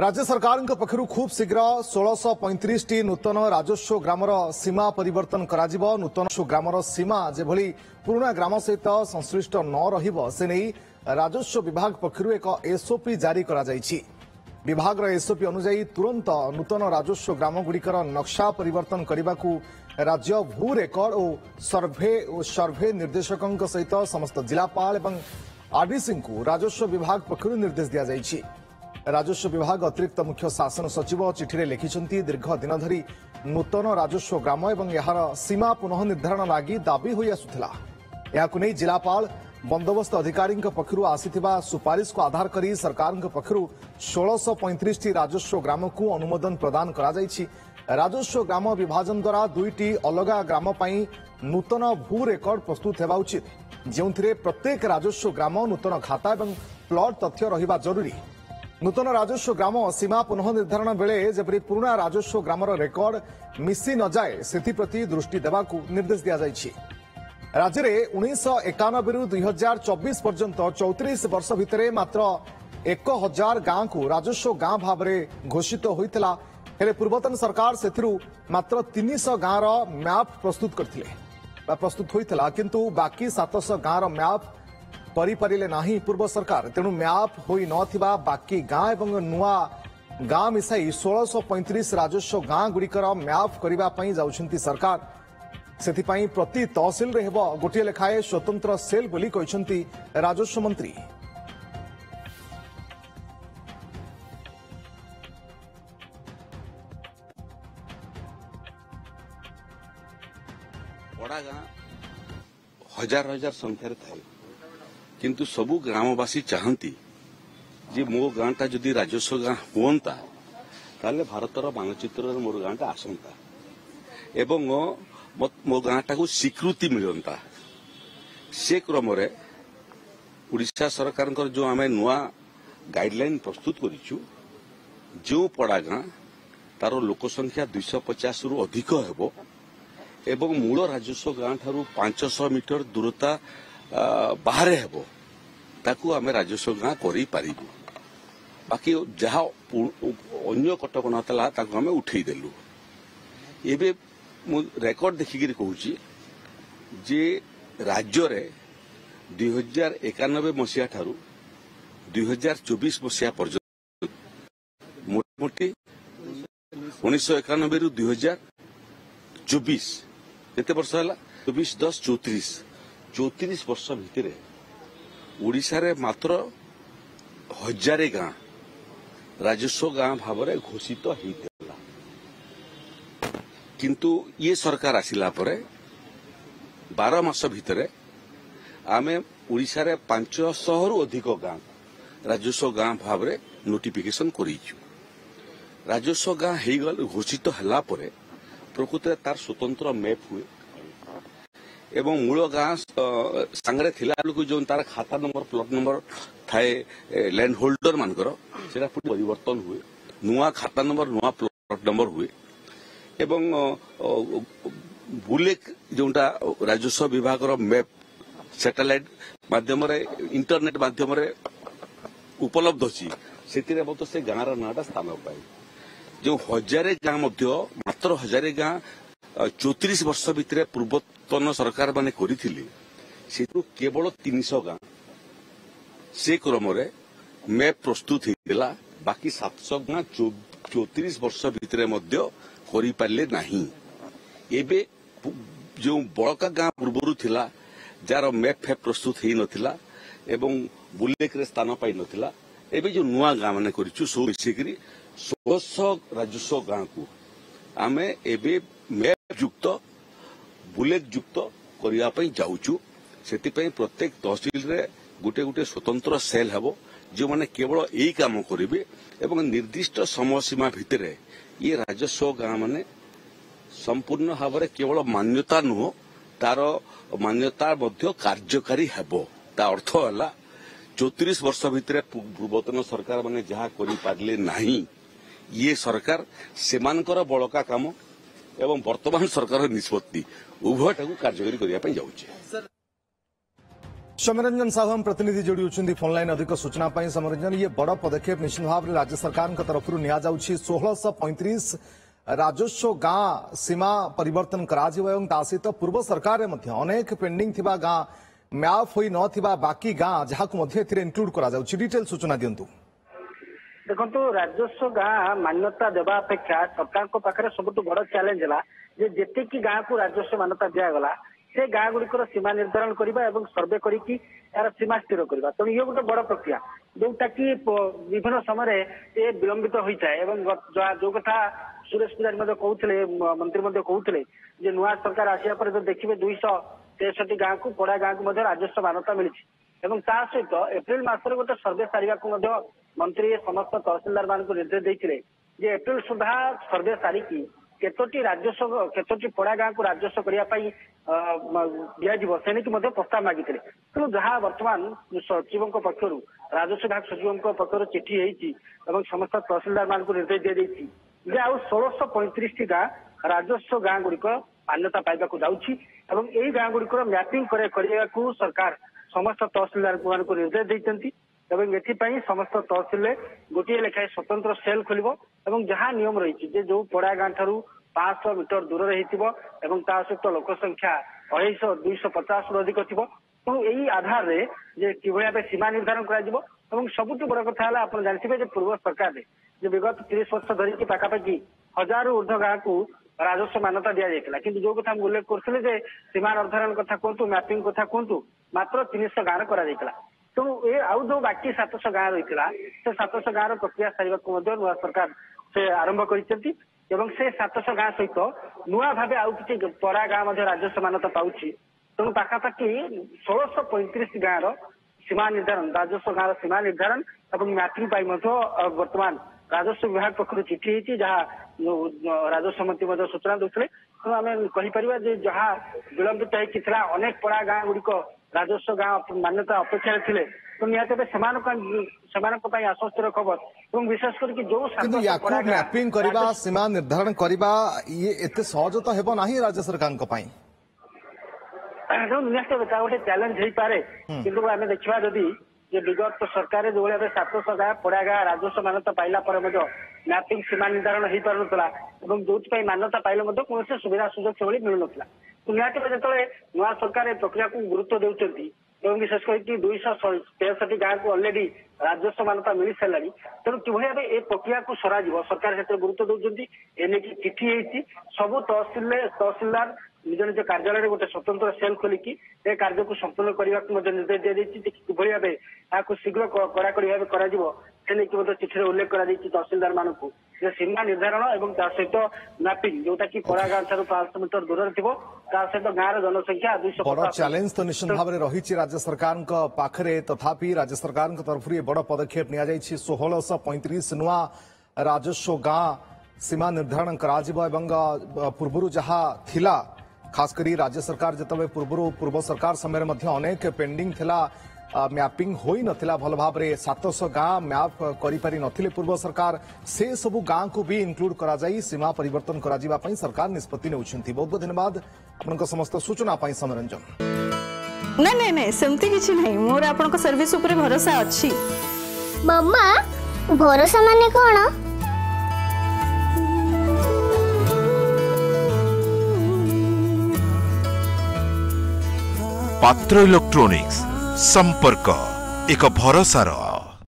राज्य सरकार पक्षर खूब शीघ्र 1635 नूतन राजस्व ग्रामर सीमा परिवर्तन करा नूतन ग्रामर सीमा जेभली पुराना ग्राम सहित संश्लिष्ट न रहिबो से नहीं राजस्व विभाग पक्षर एक एसओपी जारी करा जायछि। विभाग एसओपी अनुसार तुरंत नूतन राजस्व ग्राम गुड़िकर नक्शा परिवर्तन करने को राज्य भू रेकर्ड और सर्भे निर्देशकों सहित समस्त जिलापाल एवं आरडीसी को राजस्व विभाग पक्षर निर्देश दिया जायछि। राजस्व विभाग अतिरिक्त मुख्य शासन सचिव चिठी लिखिछन्ति दीर्घ दिन धरी नूतन राजस्व ग्राम एवं यार सीमा पुनः निर्धारण लागि दाबी होई आसुथिला। याकु नै जिलापाल बंदोबस्त अधिकारी पक्षरु आसीथिबा सुपारिश को आधार करी सरकार पक्षरु 1635 राजस्व ग्राम को अनुमोदन प्रदान करा जायछि। राजस्व ग्राम विभाजन द्वारा दुईटी अलगा ग्राम पई नूतन भू रेकर्ड प्रस्तुत हेबा उचित, जेउथिरे प्रत्येक राजस्व ग्राम नूतन खाता एवं प्लॉट तथ्य रहिबा जरूरी। नूतन राजस्व ग्राम सीमा पुनः निर्धारण बेले जेपरि पुराना राजस्व ग्रामर रेकर्ड मिसी न जाए सेथिप्रति दृष्टि देबाकू निर्देश दिया जायछि। राज्य में 1991 रु 2024 पर्यंत 34 वर्ष भितर मात्र 1000 गांव को राजस्व गांव भाव में घोषित होइतला। हेले पूर्वतन सरकार सेथिरु मात्र 300 गांव मैप प्रस्तुत होइतला, किंतु बाकी 700 गांव मैप परिपारिले नाही पूर्व सरकार। तेणु मैप होई नथिबा बाकी गांव एवं नुआ गांव मिसाई 1635 राजस्व गांव गुड़िकर मैप करबा पई जाउछंती सरकार। सेथिपाई प्रति तहसिल रे हेबो गोटिए लेखाए स्वतंत्र सेल बोली कहिसंती राजस्व मंत्री। बड़ा गां हजार हजार संख्यार थाए, किंतु सबु ग्रामवासी चाहती जे मो गांटा जदि राजस्व गां होता ताले भारतर मानचित्र मोर गांटा आसंता एवं मो गांटा को स्वीकृति मिलता। से क्रम उड़ीसा सरकार जो आम नुआ गाइडलाइन प्रस्तुत करिछु, जो पड़ा गां तार लोकसंख्या 250 रु अधिक हेबो एवं मूल राजस्व गां ठारू 500 मीटर दूरता बाहर हेबो ताकू आमे राजस्व गां करि पारिबु। बाकी जहा अन्य कटकणा तला ताकू आमे उठेई देलु। एबे मु रेकर्ड देखिगिरी कहूची जे राज्य रे 2091 मसिया ठारू 2024 मसिया पर्यंत मोटी 1991 रु 2024 केते वर्ष हला 24 10 34 वर्ष भितर ओडिशा रे मात्र 1000 गां राजस्व गां भाव में घोषित होता, किंतु ये सरकार आसिला परे 12 मास भितर आमे ओडिशा रे 500 रु अधिक गां राजस्व गां भाव में नोटिफिकेशन करिछु। राजस्व गां हेगल घोषित हला परे प्रकृत तार स्वतंत्र मैप हुए एवं मूल गां सांगरे थिला लोक जो तार खाता नंबर प्लॉट नंबर थाए लैंड होल्डर मानकर सेटा परिवर्तन हुए, नुआ खाता नंबर नुआ प्लॉट नंबर हुए एवं बुलेक जोटा राजस्व विभाग मैप सैटेलाइट माध्यम इंटरनेट माध्यम उपलब्ध अच्छी से मत से गाँव नाटा स्थान पाए। जो 1000 गां मात्र 1000 गां 34 वर्ष भितर पूर्वतन सरकार माने करिथिले, सेतु केवल 300 गां से क्रम मैप प्रस्तुत होता। बाकी 700 गां 34 वर्ष भितर करि पारले नाही। एबे जो बड़का गां पूर्वरु थिला जार मैप फैप प्रस्तुत हेई नथिला एवं बुलेक रे स्थान पाई नथिला, एबे जो नुआ गां माने करिछु सो मिसिकरी 1600 राजस्व गां को आमे एबे मैप युक्त बुलेक युक्त करिया पई जाउछु। सेति पई प्रत्येक तहसील रे गुटे गुटे स्वतंत्र सेल हेबो जो माने केवल एई काम करिवे एवं निर्दिष्ट समय सीमा भितर ये राजस्व गां माने संपूर्ण भाव में केवल मान्यता नुह तार मान्यता मध्य कार्यकारी हेबो। ता अर्थ हला 34 वर्ष भितर पूर्वतन सरकार माने जहा करि पारले नाही, ये सरकार सेमानकर बड़का काम एवं वर्तमान सरकार निष्पत्ति उभयटा कार्यकारी करिया पई जाउचे। समरंजन साहू हम प्रतिनिधि जोड़ी होती फोन लाइन अधिक सूचना समरंजन ये बड़ पदक्षेप निश्चित भाव में राज्य सरकार तरफ 1635 राजस्व गाँ सीमा परिवर्तन सहित पूर्व सरकार अनेक पेंडिंग थिबा गाँ मैप होई न बाकी गाँ जहाँ इनक्लूड करा डिटेल सूचना दिंतु। देखो राजस्व गाँ मान्यता देवा अपेक्षा सरकार पाखे सब बड़ चैलेंज है जेतिकी गाँ को राजस्व मान्यता दिगला से गाँ गुड़िकर सीमा निर्धारण करने और सर्वे करके यार सीमा स्थिर करवा तेणु ये गोटे बड़ प्रक्रिया जोटा कि विभिन्न समय ये विलंबित होता है जो कथा सुरेश पुजारी कहते मंत्री कहते नुआ सरकार आसिया पर जो देखिए 263 गाँ को पड़ा गाँ को राजस्व मान्यता मिली सहित एप्रिल मसर गोटे सर्वे सारे मंत्री समस्त तहसिलदार मान निर्देश देते एप्रिल सुधा सर्वे सारिकी केतोटी राजस्व केतोटी पड़ा गाँ को राजस्व करने दिज्व प्रस्ताव मागी तेणु जहाँ बर्तमान सचिवों पक्षर राजस्व विभाग सचिवों पक्षर चिठी होती समस्त तहसिलदार मान निर्देश दी जाइए आउ 1635 गाँ राजस्व गाँ गुड़िक मान्यता पाइबा जाऊँगी यही गाँ गुड़िकर मैपिंग करने को सरकार समस्त तहसिलदार मान निर्देश देते समस्त तहसिल गोटे लेखाएं स्वतंत्र सेल खोल जहाँ नियम रही जो पड़ा गाँ ठारू 500 मीटर दूर सहित लोक संख्या 250 अधिक थी तेणु यही आधार रे कि सीमा निर्धारण कर सबुठ बड़ कथा आप जानते पूर्व सरकार ने विगत 30 वर्ष धरिकी पाखापाखि 1000 ऊर्ध्व गाँ को राजस्व मान्यता दि जाता कि जो कथा उल्लेख करते सीमा निर्धारण कथा कहतु मैपिंग कथा कहतु मात्र 300 गाँव कर तेणु ये आउ जो बाकी 700 गाँ रही से 700 गाँव प्रक्रिया सारे नुआ सरकार से आरंभ कर 700 गाँ सहित नुआ भाव आउ कि पड़ा गाँ राजस्व मान्यता पाँच तेणु पाखापाखि 1635 गाँव सीमा निर्धारण राजस्व गाँव सीमा निर्धारण और मैपिंग बर्तमान राजस्व विभाग पक्ष चिठी होती जहाँ राजस्व मंत्री सूचना देते तेणु आम कहीपर जहाँ विलंबित होता अनेक पड़ा गाँ गुड़िक राजस्व गाँ मान्यता अपेक्षा थे तो निहत आश्वस्तिर खबर विशेषकर जो मैपिंग करबा सीमा निर्धारण करबा ये एते सहज तो हेबो नाही राज्य सरकार को पाई निहत गोटे चैलेंज हो पारे किंतु आम देखा जदि विगत सरकार जो भाव 700 गाँ पड़ा गाँ राजस्व मान्यता पाइला मैपिंग सीमा निर्धारण हो पारुनला जो मान्यता पाइले कौन सुविधा सुजोग से मिलूना तो निहत जो नुआ सरकार प्रक्रिया को गुरुत्व देउछंती विशेष करके 263 गाँ को अलरेडी राजस्व मान्यता मिल सारा तेणु किभली ए प्रक्रिया को सर सरकार से गुरुत्व देउछंती एने की चिठी होती सबू तहसिलदार निज निज कार्यालय गोटे स्वतंत्र सेल खोलिकी ए कार्य को संपूर्ण करने को निर्देश दी जाइए किभली भाव यहाँ शीघ्र कड़ाकड़ी भाव कर चिठी उल्लेख कर तहसिलदार मान सीमा निर्धारण और सहित मैपिंग जोटा कि पड़ा गाँ ठार 500 मीटर दूर थी सहित गाँव जनसंख्या 250 बड़ चैलेंज तो निश्चित भाव में रही राज्य सरकार पाखरे तथापि राज्य सरकार तरफ बड़ पदक्षेप नि 1635 नुआ राजस्व गाँ सीमा निर्धारण करा पूर्व जहाँ थिला खास करी राज्य सरकार जिते पूर्व सरकार समय अनेक पेंडिंग थिला मैपिंग होई नथिला भल भाव में 700 गाँ मैप करि नथिले पूर्व सरकार से सबु गाँ को भी इनक्लूड करा जाई सीमा परिवर्तन करा जीवा पई सरकार निष्पत्ति नेउछंती। बहुत बहुत धन्यवाद आपनका समस्त सूचना पई समरंजन। नहीं नहीं सेमती किछि नहीं मोर आपनको सर्विस ऊपर भरोसा अछि। मम्मा भरोसा माने कोन? पात्र इलेक्ट्रॉनिक्स संपर्क एक भरोसार